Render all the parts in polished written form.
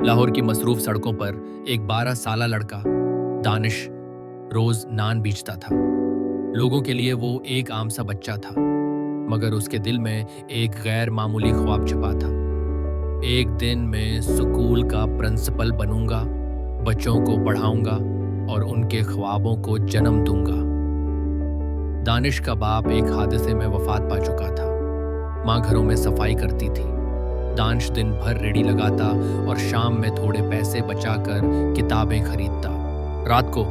लाहौर की मसरूफ सड़कों पर एक 12 साला लड़का दानिश रोज नान बेचता था। लोगों के लिए वो एक आम सा बच्चा था, मगर उसके दिल में एक गैर मामूली ख्वाब छुपा था। एक दिन मैं स्कूल का प्रिंसिपल बनूंगा, बच्चों को पढ़ाऊंगा और उनके ख्वाबों को जन्म दूंगा। दानिश का बाप एक हादसे में वफात पा चुका था। माँ घरों में सफाई करती थी। दानिश दिन भर रेडी लगाता और शाम में थोड़े पैसे बचाकर किताबें खरीदता। रात को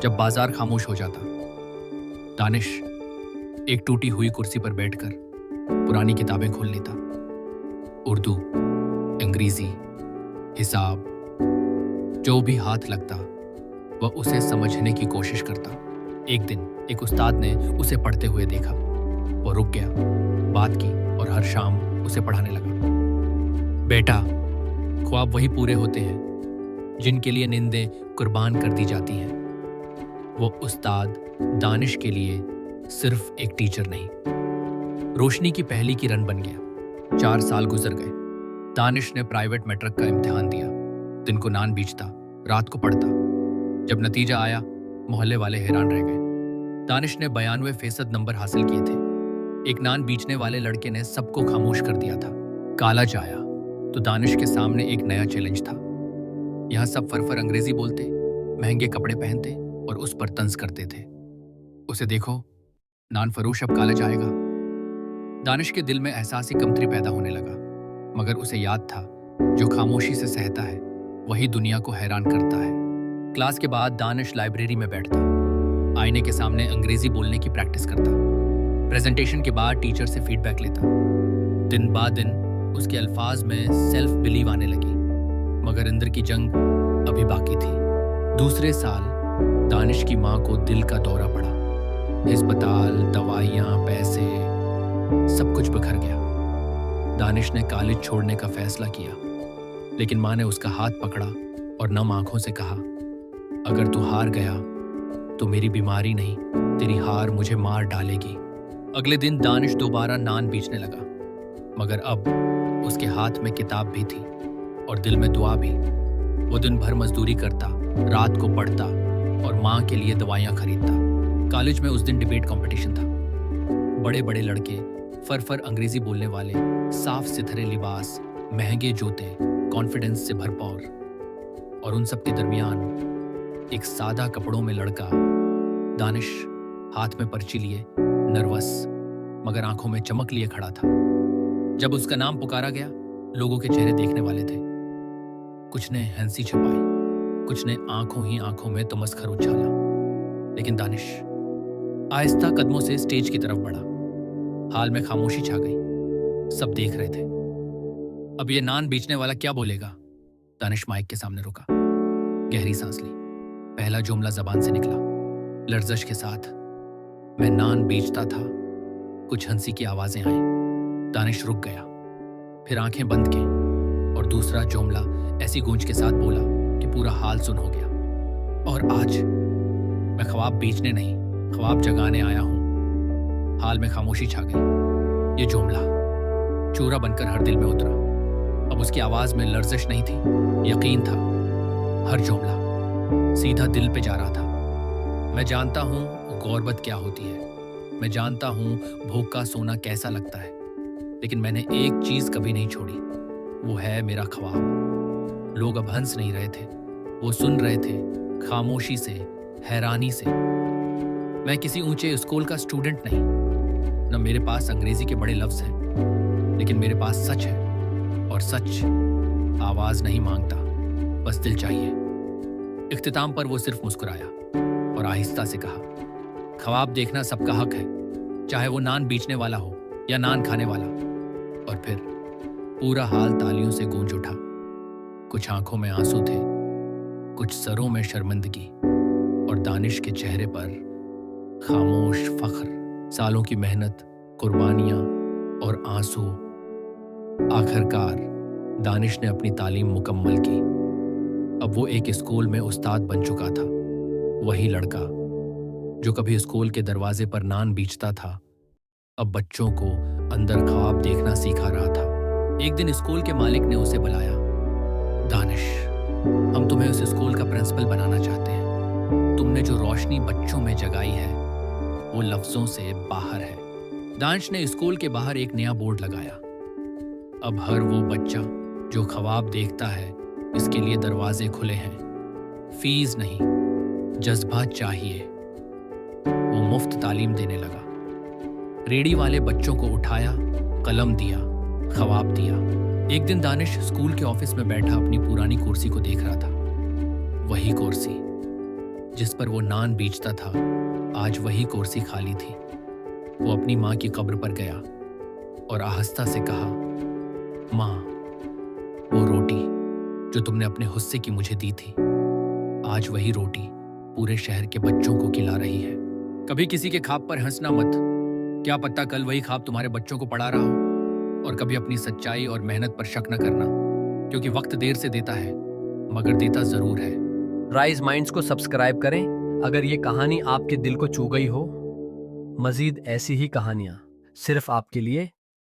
जब बाजार खामोश हो जाता, दानिश एक टूटी हुई कुर्सी पर बैठकर पुरानी किताबें खोल लेता। उर्दू, अंग्रेजी, हिसाब, जो भी हाथ लगता वह उसे समझने की कोशिश करता। एक दिन एक उस्ताद ने उसे पढ़ते हुए देखा। वो रुक गया, बात की और हर शाम उसे पढ़ाने लगा। बेटा, ख्वाब वही पूरे होते हैं जिनके लिए निंदें कुर्बान कर दी जाती हैं। वो उस्ताद दानिश के लिए सिर्फ एक टीचर नहीं, रोशनी की पहली किरण बन गया। 4 साल गुजर गए। दानिश ने प्राइवेट मैट्रिक का इम्तिहान दिया। दिन को नान बेचता, रात को पढ़ता। जब नतीजा आया, मोहल्ले वाले हैरान रह गए। दानिश ने 92% नंबर हासिल किए थे। एक नान बेचने वाले लड़के ने सबको खामोश कर दिया था। कॉलेज आया तो दानिश के सामने एक नया चैलेंज था। यहाँ सब फरफर अंग्रेजी बोलते, महंगे कपड़े पहनते और उस पर तंज करते थे। उसे देखो, नान फरोश अब कॉलेज आएगा। दानिश के दिल में एहसास कमतरी पैदा होने लगा, मगर उसे याद था जो खामोशी से सहता है वही दुनिया को हैरान करता है। क्लास के बाद दानिश लाइब्रेरी में बैठता, आईने के सामने अंग्रेजी बोलने की प्रैक्टिस करता। प्रेजेंटेशन के बाद टीचर से फीडबैक लेता। दिन बा दिन उसके अल्फाज में सेल्फ बिलीव आने लगी, मगर अंदर की जंग अभी बाकी थी। दूसरे साल दानिश की माँ को दिल का दौरा पड़ा। अस्पताल, दवाइयाँ, पैसे, सब कुछ बिखर गया। दानिश ने कॉलेज छोड़ने का फैसला किया, लेकिन माँ ने उसका हाथ पकड़ा और नम आंखों से कहा, अगर तू हार गया तो मेरी बीमारी नहीं, तेरी हार मुझे मार डालेगी। अगले दिन दानिश दोबारा नान बेचने लगा, मगर अब उसके हाथ में किताब भी थी और दिल में दुआ भी। वो दिन भर मजदूरी करता, रात को पढ़ता और माँ के लिए दवाइयाँ खरीदता। कॉलेज में उस दिन डिबेट कंपटीशन था। बड़े बड़े लड़के, फरफर अंग्रेजी बोलने वाले, साफ सुथरे लिबास, महंगे जूते, कॉन्फिडेंस से भरपूर, और उन सब के दरमियान एक सादा कपड़ों में लड़का दानिश, हाथ में पर्ची लिए, नर्वस मगर आंखों में चमक लिए खड़ा था। जब उसका नाम पुकारा गया, लोगों के चेहरे देखने वाले थे। कुछ ने हंसी छुपाई, कुछ ने आंखों ही आंखों में तमस्खर उछाला, लेकिन दानिश आहिस्ता कदमों से स्टेज की तरफ बढ़ा। हाल में खामोशी छा गई। सब देख रहे थे। अब ये नान बेचने वाला क्या बोलेगा? दानिश माइक के सामने रुका, गहरी सांस ली। पहला जुमला जबान से निकला, लर्जश के साथ, मैं नान बेचता था। कुछ हंसी की आवाजें आई। दानिश रुक गया, फिर आंखें बंद की और दूसरा जुमला ऐसी गूंज के साथ बोला कि पूरा हाल सुन हो गया। और आज मैं ख्वाब बेचने नहीं, ख्वाब जगाने आया हूं। हाल में खामोशी छा गई। ये जुमला चूरा बनकर हर दिल में उतरा। अब उसकी आवाज में लर्जिश नहीं थी, यकीन था। हर जुमला सीधा दिल पे जा रहा था। मैं जानता हूं गुर्बत क्या होती है, मैं जानता हूं भूखा सोना कैसा लगता है, लेकिन मैंने एक चीज कभी नहीं छोड़ी, वो है मेरा ख्वाब। लोग अब हंस नहीं रहे थे, वो सुन रहे थे, खामोशी से, हैरानी से। मैं किसी ऊंचे स्कूल का स्टूडेंट नहीं, न मेरे पास अंग्रेजी के बड़े लफ्ज हैं, लेकिन मेरे पास सच है, और सच आवाज नहीं मांगता, बस दिल चाहिए। इख्तिताम पर वो सिर्फ मुस्कुराया और आहिस्ता से कहा, ख्वाब देखना सबका हक है, चाहे वो नान बेचने वाला हो या नान खाने वाला। और फिर पूरा हाल तालियों से गूंज उठा। कुछ आंखों में आंसू थे, कुछ सरों में शर्मिंदगी, और दानिश के चेहरे पर खामोश फख्र। सालों की मेहनत, कुर्बानियां और आंसू। आखिरकार दानिश ने अपनी तालीम मुकम्मल की। अब वो एक स्कूल में उस्ताद बन चुका था। वही लड़का जो कभी स्कूल के दरवाजे पर नान बेचता था, अब बच्चों को अंदर ख्वाब देखना सिखा रहा था। एक दिन स्कूल के मालिक ने उसे बुलाया। दानिश, हम तुम्हें उस स्कूल का प्रिंसिपल बनाना चाहते हैं। तुमने जो रोशनी बच्चों में जगाई है वो लफ्जों से बाहर है। दानिश ने स्कूल के बाहर एक नया बोर्ड लगाया। अब हर वो बच्चा जो ख्वाब देखता है, इसके लिए दरवाजे खुले हैं। फीस नहीं, जज्बात चाहिए। वो मुफ्त तालीम देने लगा। रेडी वाले बच्चों को उठाया, कलम दिया, ख्वाब दिया। एक दिन दानिश स्कूल के ऑफिस में बैठा अपनी पुरानी कुर्सी को देख रहा था। वही कुर्सी जिस पर वो नान बेचता था, आज वही कुर्सी खाली थी। वो अपनी माँ की कब्र पर गया और आहिस्ता से कहा, माँ, वो रोटी जो तुमने अपने हुस्से की मुझे दी थी, आज वही रोटी पूरे शहर के बच्चों को खिला रही है। कभी किसी के ख्वाब पर हंसना मत। क्या पता कल वही ख्वाब तुम्हारे बच्चों को पढ़ा रहा हो। और कभी अपनी सच्चाई और मेहनत पर शक न करना, क्योंकि वक्त देर से देता है मगर देता जरूर है। राइज माइंड्स को सब्सक्राइब करें अगर ये कहानी आपके दिल को छू गई हो। मजीद ऐसी ही कहानियाँ सिर्फ आपके लिए